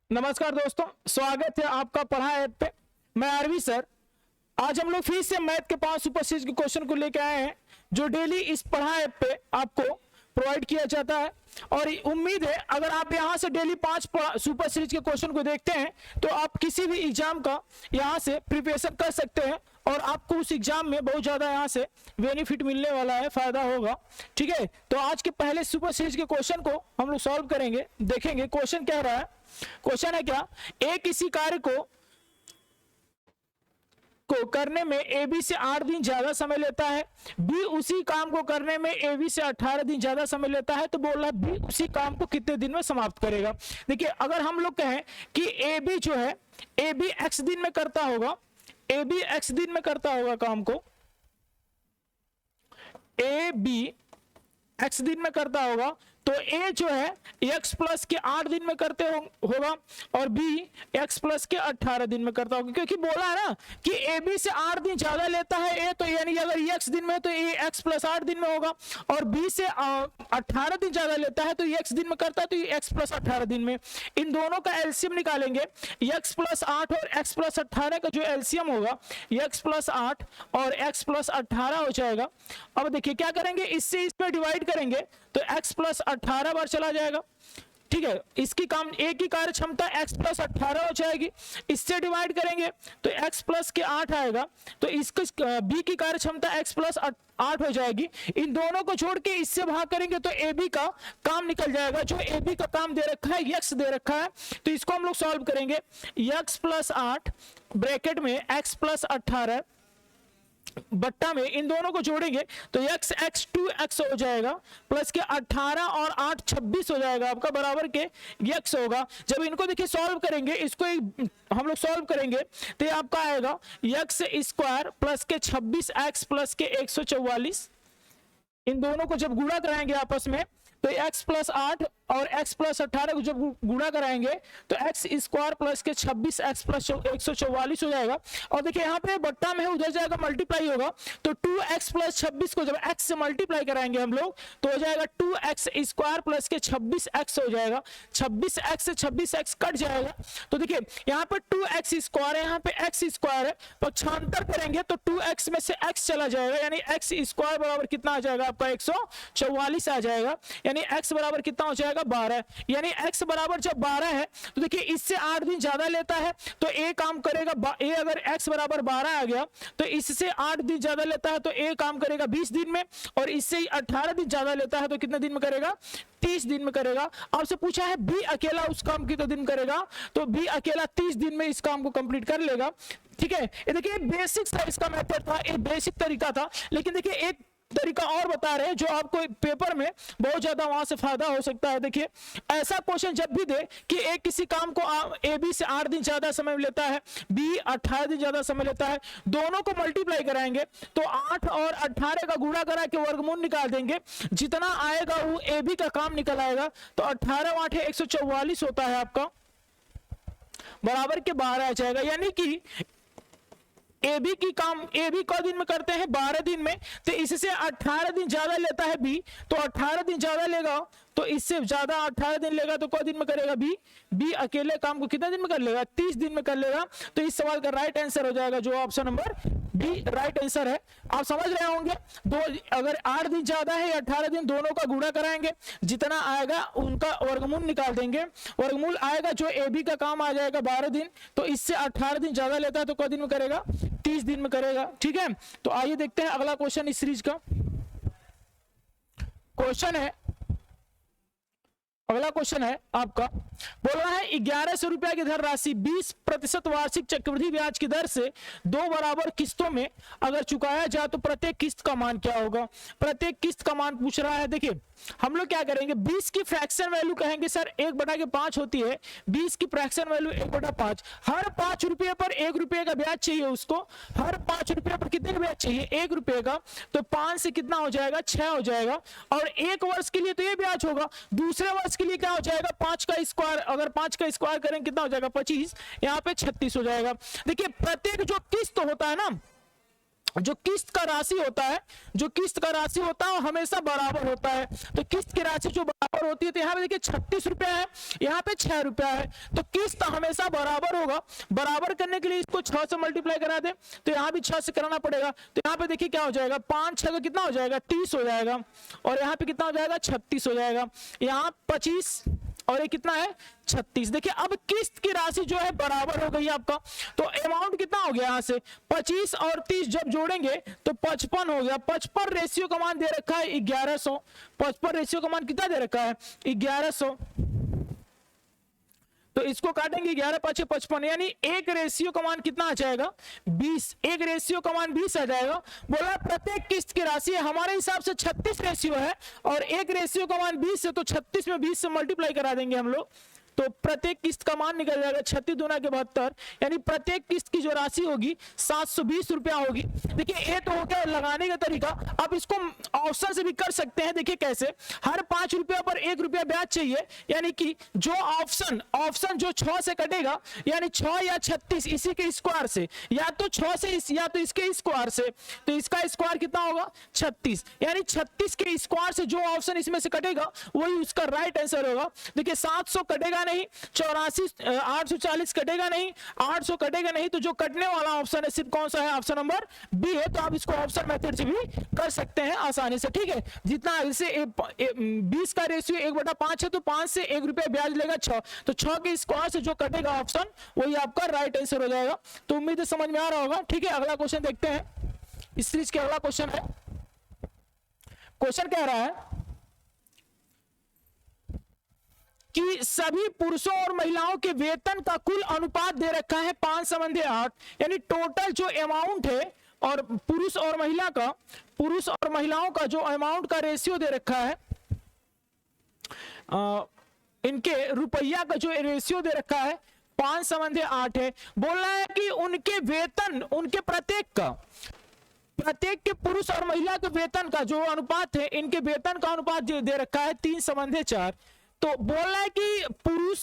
नमस्कार दोस्तों, स्वागत है आपका पढ़ा ऐप पे। मैं आरवी सर। आज हम लोग फिर से मैथ के 5 सुपर सीरीज के क्वेश्चन को लेकर आए हैं जो डेली इस पढ़ा ऐप पे आपको प्रोवाइड किया जाता है। और उम्मीद है अगर आप यहां से डेली 5 सुपर सीरीज के क्वेश्चन को देखते हैं तो आप किसी भी एग्जाम का यहां से प्रिपरेशन कर सकते हैं और आपको उस एग्जाम में बहुत ज्यादा यहां से बेनिफिट मिलने वाला है, फायदा होगा। ठीक है, तो आज के पहले सुपर सीरीज के क्वेश्चन को हम लोग सॉल्व करेंगे। देखेंगे क्वेश्चन क्या रहा है। क्वेश्चन है क्या, ए किसी कार्य को करने में ए बी से 8 दिन ज्यादा समय लेता है, बी उसी काम को करने में ए बी से 18 दिन ज्यादा समय लेता है, तो बोल रहा है बी उसी काम को कितने दिन में समाप्त करेगा। देखिए, अगर हम लोग कहें कि ए बी जो है ए बी एक्स दिन में करता होगा, ए बी एक्स दिन में करता होगा काम को, ए बी एक्स दिन में करता होगा, तो ए जो है एक्स प्लस के 8 दिन में करते होगा और बी एक्स प्लस के 18 दिन में करता होगा। क्योंकि बोला है ना कि ए बी से 8 दिन ज्यादा लेता है ए, तो यानी अगर एक्स दिन में तो ए एक्स प्लस 8 दिन में होगा, और बी से 18 दिन ज्यादा लेता है तो एक्स दिन में करता है तो ये एक्स प्लस 18 दिन में। इन दोनों का एलसीएम निकालेंगे, एक्स प्लस 8 और एक्स प्लस 18 का जो एलसीएम होगा एक्स प्लस 8 और एक्स प्लस 18 हो जाएगा। अब देखिए क्या करेंगे, इससे इस पर डिवाइड करेंगे तो x प्लस 18 बार चला जाएगा। ठीक है, इसकी काम ए की कार्य क्षमता x प्लस 18 हो जाएगी। इससे डिवाइड करेंगे तो x प्लस के 8 आएगा, तो इसको b की कार्य क्षमता x प्लस 8 हो जाएगी। इन दोनों को छोड़ के इससे भाग करेंगे तो ए बी का काम निकल जाएगा। जो ए बी का काम दे रखा है x दे रखा है, तो इसको हम लोग सॉल्व करेंगे। x प्लस 8 ब्रैकेट में x प्लस 18 बट्टा में इन दोनों को जोड़ेंगे तो x x 2x हो जाएगा, प्लस के 18 और 8 26 हो जाएगा आपका, बराबर के x होगा। जब इनको देखिए सॉल्व करेंगे, इसको हम लोग सॉल्व करेंगे तो ये आपका आएगा x स्क्वायर प्लस के 26x प्लस के 144। इन दोनों को जब गुणा कराएंगे आपस में तो x प्लस 8 और x प्लस 18 को जब गुणा कराएंगे तो x स्क्वायर प्लस के 26x प्लस 144 हो जाएगा। और देखिए यहाँ पे बट्टा में है, उधर जाएगा मल्टीप्लाई होगा, तो 2x प्लस 26 को जब x से मल्टीप्लाई कराएंगे हम लोग तो हो जाएगा 2x स्क्वायर प्लस के 26x हो जाएगा। 26x से 26x कट जाएगा, तो देखिए यहाँ पे 2x स्क्वायर है, यहाँ पे x स्क्वायर है, पक्षांतर करेंगे तो 2x में से x चला जाएगा, यानी x स्क्वायर बराबर कितना आ जाएगा आपका 144 आ जाएगा, यानी x बराबर कितना हो जाएगा 12। यानी x बराबर जब 12 है तो देखिए इससे 8 दिन ज्यादा लेता है तो a काम करेगा, a अगर x बराबर 12 आ गया तो इससे 8 दिन ज्यादा लेता है तो a काम करेगा 20 दिन में, और इससे 18 दिन ज्यादा लेता है तो कितने दिन में करेगा 30 दिन में करेगा। आपसे पूछा है बी अकेला उस काम कितने दिन करेगा, तो बी अकेला 30 दिन में इस काम को कंप्लीट कर लेगा। ठीक है, ये देखिए बेसिक था, इसका मेथड था, एक बेसिक तरीका था, लेकिन देखिए एक तरीका और बता रहे हैं जो आपको पेपर में बहुत ज्यादा वहां से फायदा हो सकता है। देखिए ऐसा क्वेश्चन जब भी दे कि एक किसी काम को ए बी से 8 दिन ज्यादा समय लेता है, बी 18 दिन ज्यादा समय लेता है, दोनों को मल्टीप्लाई कराएंगे तो 8 और 18 का गुणा करा के वर्गमूल निकाल देंगे, जितना आएगा वो ए बी का काम निकल आएगा। तो 18 8 144 होता है आपका, बराबर के 12 आ जाएगा। यानी कि ए बी की काम ए बी क दिन में करते हैं 12 दिन में, तो इससे 18 दिन ज्यादा लेता है बी, तो 18 दिन ज्यादा लेगा तो इससे ज्यादा 18 दिन लेगा तो क दिन में करेगा बी, बी अकेले काम को कितने दिन में कर लेगा 30 दिन में कर लेगा। तो इस सवाल का राइट आंसर हो जाएगा जो option number B right answer है। आप समझ रहे होंगे, दो अगर 8 दिन ज्यादा है या 18 दिन, दोनों का गुणा कराएंगे, जितना आएगा उनका वर्गमूल निकाल देंगे, वर्गमूल आएगा जो ए बी का काम आ जाएगा 12 दिन, तो इससे 18 दिन ज्यादा लेता है तो क दिन में करेगा 30 दिन में करेगा। ठीक है, तो आइए देखते हैं अगला क्वेश्चन इस सीरीज का। क्वेश्चन है, अगला क्वेश्चन है आपका, बोल रहा है 1100 रुपया की धन राशि 20% वार्षिक चक्रवृद्धि ब्याज की दर से 2 बराबर किस्तों में अगर चुकाया जाए तो प्रत्येक किस्त का मान क्या होगा। प्रत्येक किस्त का मान पूछ रहा है। देखिए हम लोग क्या करेंगे, 20 की फ्रैक्शन वैल्यू कहेंगे सर 1/5 होती है, 20 की फ्रैक्शन वैल्यू 1/5, हर 5 रुपये पर 1 रुपये का ब्याज चाहिए उसको, हर 5 रुपये पर कितने का ब्याज चाहिए 1 रुपये का, तो 5 से कितना हो जाएगा 6 हो जाएगा, और 1 वर्ष के लिए तो ये ब्याज होगा, दूसरे वर्ष के लिए क्या हो जाएगा 5 का स्क्वायर, अगर 5 का स्क्वायर करेंगे कितना हो जाएगा 25, यहाँ पे 36 हो जाएगा। देखिए प्रत्येक जो किस्त होता है ना जो किस्त का राशि होता है, जो किस्त का राशि होता है वो हमेशा बराबर होता है। तो किस्त की राशि जो बराबर होती है, तो यहाँ पे देखिए 36 रुपया है, यहाँ पे 6 रुपया है, तो किस्त हमेशा बराबर होगा। बराबर करने के लिए इसको 6 से मल्टीप्लाई करा दे, तो यहाँ भी 6 से कराना पड़ेगा। तो यहाँ पे देखिए क्या हो जाएगा, 5 6 का कितना हो जाएगा, 30 हो जाएगा, और यहाँ पे कितना हो जाएगा, 36 हो जाएगा। यहाँ 25 और ये कितना है, 36। देखिए अब किस्त की राशि जो है बराबर हो गई आपका। तो अमाउंट कितना हो गया, यहाँ से 25 और 30 जब जोड़ेंगे तो 55 हो गया। 55 रेशियो का मान दे रखा है 1100। 55 रेशियो का मान कितना दे रखा है, 1100। तो इसको काटेंगे 11 5 55, यानी एक रेशियो का मान कितना आ जाएगा, 20। एक रेशियो का मान 20 आ जाएगा। बोला प्रत्येक किस्त की राशि हमारे हिसाब से 36 रेशियो है, और एक रेशियो का मान 20 है, तो 36 में 20 से मल्टीप्लाई करा देंगे हम लोग, तो प्रत्येक किस्त का मान निकल जाएगा 36 दूना के 72, यानी प्रत्येक किस्त की जो राशि होगी 720 रुपया होगी। देखिए ये तो हो गया लगाने का तरीका। अब इसको ऑप्शन से भी कर सकते हैं। देखिए कैसे, हर 5 रुपया पर 1 रुपया ब्याज चाहिए, यानी कि जो ऑप्शन जो 6 से कटेगा, यानी 6 या 36 इसी के स्क्वायर से, या तो 6 से या तो इसके स्क्वायर से, तो इसका स्क्वायर कितना होगा, 36, यानी 36 के स्क्वायर से जो ऑप्शन इसमें से कटेगा वही उसका राइट आंसर होगा। देखिए 700 कटेगा नहीं, 84 840 कटेगा नहीं, 800 कटेगा नहीं, तो जो कटने वाला ऑप्शन है सिर्फ कौन सा है, ऑप्शन नंबर बी है। तो आप इसको ऑप्शन मेथड से भी कर सकते हैं आसानी से, ठीक है। जितना इसे 20 का रेशियो 1/5 है, तो 5 से 1 रुपया ब्याज लेगा 6, तो 6 के स्क्वायर से जो कटेगा ऑप्शन वही आपका राइट आंसर हो जाएगा। तो उम्मीद है समझ में आ रहा होगा, ठीक है। अगला क्वेश्चन देखते हैं, इस सीरीज के अगला क्वेश्चन है। क्वेश्चन कह रहा है कि सभी पुरुषों और महिलाओं के वेतन का कुल अनुपात दे रखा है 5:8, यानी टोटल जो अमाउंट है, और पुरुष और महिलाओं का जो अमाउंट का रेशियो दे रखा है, इनके रुपया का जो रेशियो दे रखा है 5:8 है। बोल रहा है कि उनके वेतन, उनके प्रत्येक के पुरुष और महिला के वेतन का जो अनुपात है, इनके वेतन का अनुपात दे रखा है 3:4। तो बोल रहा है कि पुरुष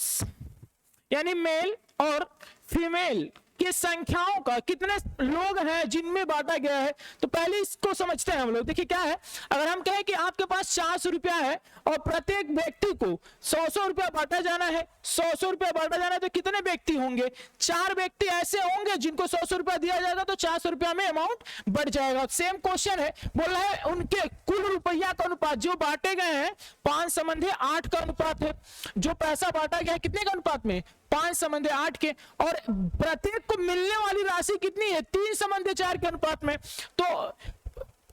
यानी मेल और फीमेल की संख्याओं का कितने लोग हैं जिनमें बांटा गया है। तो पहले इसको समझते हैं हम लोग। देखिए क्या है, अगर हम कहें कि आपके पास 400 रुपया है और प्रत्येक व्यक्ति को 100 रुपया बांटा जाना है, 100 रुपया बांटा जाना है, तो कितने व्यक्ति होंगे, 4 व्यक्ति ऐसे होंगे जिनको 100 रुपया दिया जाएगा, तो 400 रुपया में अमाउंट बढ़ जाएगा। सेम क्वेश्चन है, बोल रहा है उनके कुल रुपया का अनुपात जो बांटे गए हैं 5:8 का अनुपात है। जो पैसा बांटा गया है कितने के अनुपात में, 5:8 के, और प्रत्येक को मिलने वाली राशि कितनी है, 3:4 के अनुपात में। तो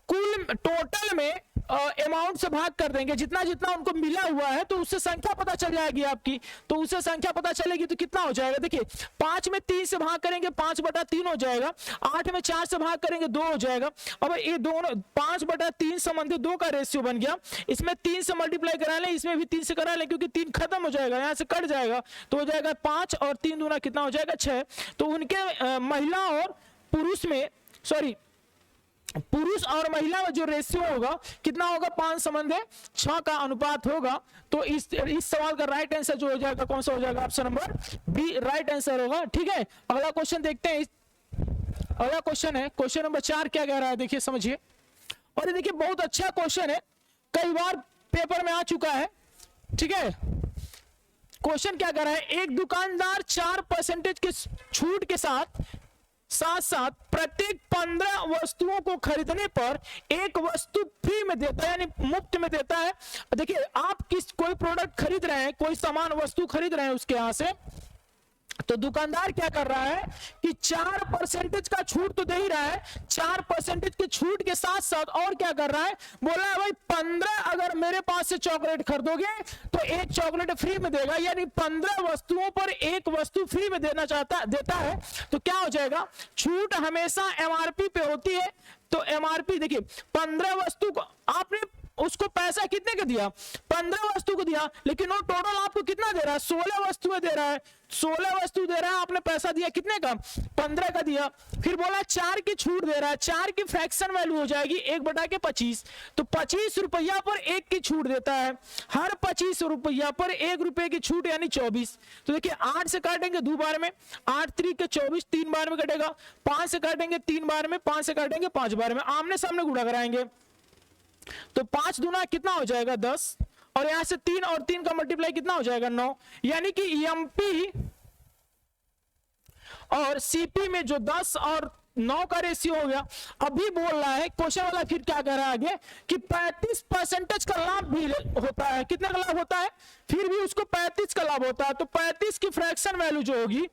कुल टोटल में अमाउंट से भाग कर देंगे, जितना जितना उनको मिला हुआ है, तो उससे संख्या पता चल जाएगी आपकी। तो उससे संख्या पता चलेगी तो कितना हो जाएगा, देखिए 5 में 3 से भाग करेंगे 5/3 हो जाएगा, 8 में 4 से भाग करेंगे 2 हो जाएगा। अब ये दोनों 5/3 संबंधी 2 का रेशियो बन गया। इसमें 3 से मल्टीप्लाई करा लें, इसमें भी 3 से करा लें, क्योंकि 3 खत्म हो जाएगा, यहाँ से कट जाएगा, तो हो जाएगा 5 और 3 दूना कितना हो जाएगा 6। तो उनके महिला और पुरुष में, सॉरी पुरुष और महिला में जो रेशियो होगा कितना होगा, 5:6 का अनुपात होगा। तो इस सवाल का राइट आंसर जो हो जाएगा कौन सा हो जाएगा, option number B right answer होगा, ठीक है। अगला क्वेश्चन देखते हैं। अगला क्वेश्चन है क्वेश्चन नंबर 4, क्या कह रहा है देखिए समझिए। और ये देखिए बहुत अच्छा क्वेश्चन है, कई बार पेपर में आ चुका है, ठीक है। क्वेश्चन क्या कह रहा है, एक दुकानदार 4% की छूट के साथ साथ प्रत्येक 15 वस्तुओं को खरीदने पर एक वस्तु फ्री में देता है, यानी मुफ्त में देता है। देखिए आप कोई प्रोडक्ट खरीद रहे हैं, कोई सामान वस्तु खरीद रहे हैं उसके यहां से, तो दुकानदार क्या कर रहा है कि 4% का छूट तो दे ही रहा है, 4% की छूट के साथ साथ और क्या कर रहा है, बोला है भाई 15 अगर मेरे पास से चॉकलेट खरीदोगे तो एक चॉकलेट फ्री में देगा, यानी 15 वस्तुओं पर एक वस्तु फ्री में देता है। तो क्या हो जाएगा, छूट हमेशा एमआरपी पे होती है। तो एमआरपी देखिए 15 वस्तु को आपने उसको पैसा कितने का दिया, 15 वस्तु को दिया, लेकिन वो टोटल आपको कितना दे रहा है, 16 वस्तुएं दे रहा है, 16 वस्तु दे रहा है, आपने पैसा दिया कितने का, 15 का दिया। फिर बोला 4 की छूट दे रहा है, 4 की फ्रैक्शन वैल्यू हो जाएगी 1/25, तो 25 रुपया पर 1 की छूट देता है, हर 25 रुपया पर 1 रुपए की छूट यानी 24। तो देखिए 8 से काटेंगे 2 बार में, 8 3 के 24 3 बार में कटेगा, 5 से काटेंगे 3 बार में, 5 से काटेंगे 5 बार में, आमने सामने गुणा कराएंगे तो 5 दूना कितना हो जाएगा 10, और यहां से 3 और 3 का मल्टीप्लाई कितना हो जाएगा 9, यानी कि एमपी और सीपी में जो 10 और 9 का रेशियो हो गया। अभी बोल रहा है क्वेश्चन वाला, फिर क्या कह रहा है आगे कि 35% का लाभ भी होता है, कितने का लाभ होता है, फिर भी उसको 35 का लाभ होता है, तो 35 की फ्रैक्शन वैल्यू जो होगी,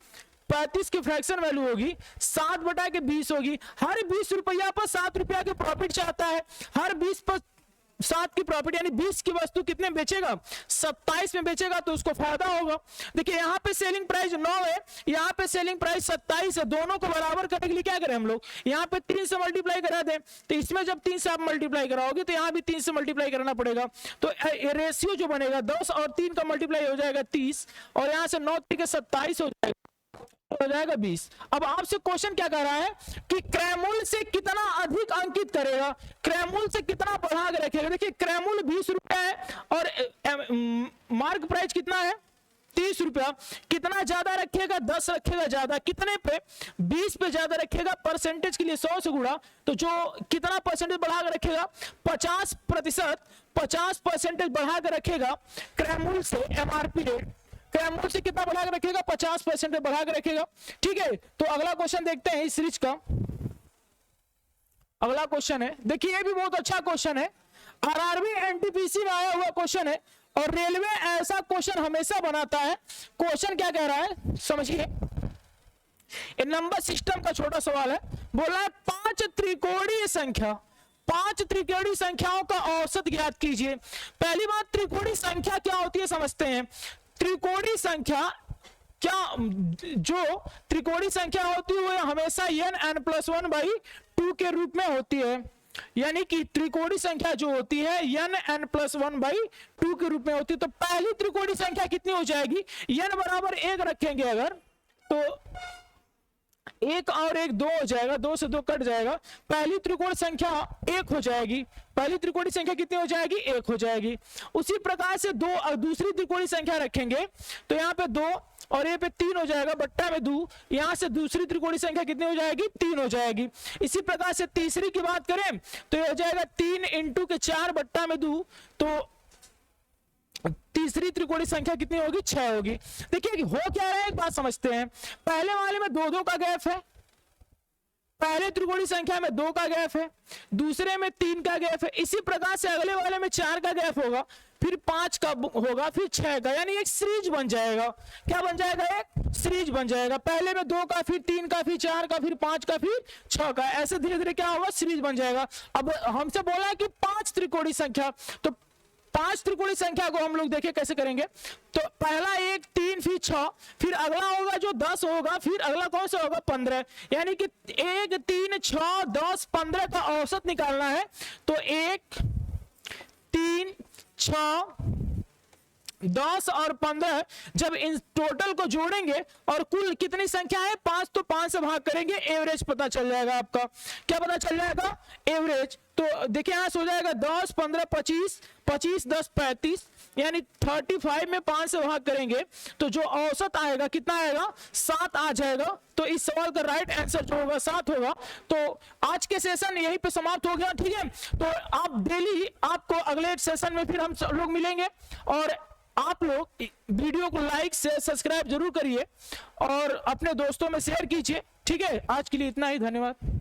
35 की फ्रैक्शन वैल्यू होगी 7/20 होगी। हर 20 रुपया पर 7 रुपया के प्रॉफिट चाहता है, हर 20 पर 7 की प्रॉफिट, यानी 20 की वस्तु कितने बेचेगा, 27 में बेचेगा, तो उसको फायदा होगा। देखिए यहाँ पे सेलिंग प्राइस 9 है, यहाँ पे सेलिंग प्राइस 27 है, दोनों को बराबर करने के लिए क्या करें हम लोग, यहाँ पे 3 से मल्टीप्लाई करा दें, तो इसमें जब 3 से आप मल्टीप्लाई कराओगे तो यहाँ भी 3 से मल्टीप्लाई कराना पड़ेगा, तो रेशियो जो बनेगा 10 और 3 का मल्टीप्लाई हो जाएगा 30, और यहाँ से 9 3 के 27 हो जाएगा 20। अब आपसे क्वेश्चन क्या कर रहा है कि क्रयमूल्य से कितना अधिक अंकित करेगा, क्रयमूल्य से कितना बढ़ा के रखेगा। देखिए क्रयमूल्य 20 रुपया है और मार्क प्राइस कितना है 30 रुपया, कितना ज्यादा रखेगा, 10 रखेगा ज्यादा, कितने पे 20 पे ज्यादा रखेगा, परसेंटेज के लिए 100 से गुणा, तो जो कितना परसेंटेज बढ़ा के रखेगा 50%, 50% बढ़ा के रखेगा क्रयमूल्य से, एमआरपी रेट क्रयमूल्य से कितना बढ़ा के रखेगा 50% बढ़ा के रखेगा। ठीक है, तो अगला क्वेश्चन देखते हैं इस सीरीज का। अगला क्वेश्चन है, देखिए ये भी बहुत अच्छा क्वेश्चन है, आरआरबी एनटीपीसी में आया हुआ क्वेश्चन है, और रेलवे ऐसा क्वेश्चन हमेशा बनाता है। क्वेश्चन क्या कह रहा है समझिए, नंबर सिस्टम का छोटा सवाल है, बोला है 5 त्रिकोणीय संख्या, 5 त्रिकोणीय संख्याओं का औसत ज्ञात कीजिए। पहली बात, त्रिकोणीय संख्या क्या होती है समझते हैं। त्रिकोणीय संख्या क्या, जो त्रिकोणीय संख्या होती है वो हमेशा n+1/2 के रूप में होती है, यानी कि त्रिकोणीय संख्या जो होती है n+1/2 के रूप में होती है। तो पहली त्रिकोणीय संख्या कितनी हो जाएगी, n बराबर 1 रखेंगे अगर, तो 1 और 1 2 हो जाएगा, 2 से 2 कट जाएगा, पहली त्रिकोण संख्या 1 हो जाएगी, पहली त्रिकोणीय संख्या कितनी हो जाएगी 1 हो जाएगी। उसी प्रकार से दूसरी त्रिकोणीय संख्या रखेंगे तो यहाँ पे 2 और ये पे 3 हो जाएगा, बट्टा में 2, यहां से दूसरी त्रिकोणीय संख्या कितनी हो जाएगी 3 हो जाएगी। इसी प्रकार से तीसरी की बात करें तो ये हो जाएगा 3 × 4 बट्टा में 2, तो तीसरी त्रिकोणीय संख्या कितनी होगी 6 होगी। देखिए हो क्या रहा है, एक बात समझते हैं, पहले वाले में 2 2 का गैप है, पहले त्रिकोणीय संख्या में 2 का गैप है, दूसरे में 3 का गैप है, इसी प्रकार से अगले वाले में 4 का गैप होगा, फिर 5 का होगा, फिर 6 का, यानी एक सीरीज बन जाएगा। क्या बन जाएगा, एक सीरीज बन जाएगा, पहले में 2 का, फिर 3 का, फिर 4 का, फिर 5 का, फिर 6 का, ऐसे धीरे धीरे क्या होगा सीरीज बन जाएगा। अब हमसे बोला है कि 5 त्रिकोणीय संख्या, तो 5 त्रिकोणीय संख्या को हम लोग देखें कैसे करेंगे। तो पहला 1 3 फिर 6, फिर अगला होगा जो 10 होगा, फिर अगला कौन सा होगा 15, यानी कि 1 3 6 10 15 का औसत निकालना है। तो 1 3 6 10 और 15 जब इन टोटल को जोड़ेंगे और कुल कितनी संख्या है 5, तो 5 से भाग करेंगे, एवरेज पता चल जाएगा आपका। क्या पता चल जाएगा, एवरेज। तो देखिए यहां से हो जाएगा 10 15 25, 25 10 35, यानी 35 में 5 से भाग करेंगे तो जो औसत आएगा कितना आएगा 7 आ जाएगा। तो इस सवाल का राइट आंसर जो होगा 7 होगा। तो आज के सेशन यहीं पे समाप्त हो गया, ठीक है। तो आप डेली, आपको अगले सेशन में फिर हम लोग मिलेंगे, और आप लोग वीडियो को लाइक से सब्सक्राइब जरूर करिए और अपने दोस्तों में शेयर कीजिए, ठीक है। आज के लिए इतना ही, धन्यवाद।